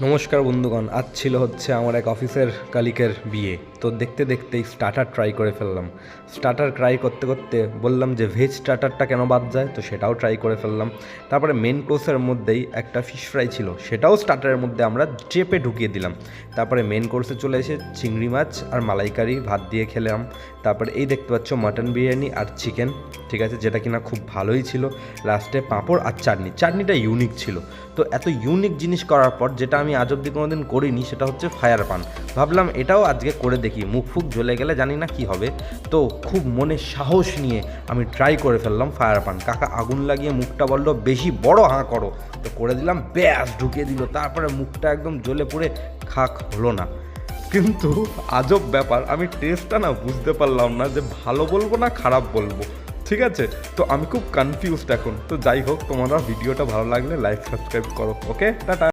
নমস্কার বন্ধুগণ, আজ ছিল হচ্ছে আমার এক অফিসের কালিকের বিয়ে। তো দেখতে দেখতেই স্টার্টার ট্রাই করে ফেললাম। স্টার্টার ট্রাই করতে করতে বললাম যে ভেজ স্টার্টারটা কেন বাদ যায়, তো সেটাও ট্রাই করে ফেললাম। তারপরে মেন কোর্সের মধ্যেই একটা ফিশ ফ্রাই ছিল, সেটাও স্টার্টারের মধ্যে আমরা চেপে ঢুকিয়ে দিলাম। তারপরে মেন কোর্সে চলে এসে চিংড়ি মাছ আর মালাইকারি ভাত দিয়ে খেলাম। তারপরে এই দেখতে পাচ্ছ মাটন বিরিয়ানি আর চিকেন, ঠিক আছে, যেটা কিনা খুব ভালোই ছিল। লাস্টে পাঁপড় আর চাটনিটা ইউনিক ছিল। তো এত ইউনিক জিনিস করার পর যেটা আমি আজ অব্দি কোনো দিন করিনি, সেটা হচ্ছে ফায়ার পান। ভাবলাম এটাও আজকে করে দেখি, মুখ ফুক জ্বলে গেলে জানি না কি হবে। তো খুব মনে সাহস নিয়ে আমি ট্রাই করে ফেললাম ফায়ার পান। কাকা আগুন লাগিয়ে মুখটা বললো বেশি বড় হাঁ করো, তো করে দিলাম, ব্যাস ঢুকিয়ে দিল। তারপরে মুখটা একদম জ্বলে পুড়ে খাক হলো না। কিন্তু আজব ব্যাপার, আমি টেস্টটা না বুঝতে পারলাম না যে ভালো বলবো না খারাপ বলবো। ঠিক আছে, তো আমি খুব কনফিউজড এখন। তো যাই হোক, তোমরা ভিডিওটা ভালো লাগলে লাইক সাবস্ক্রাইব করো। ওকে, টাটা।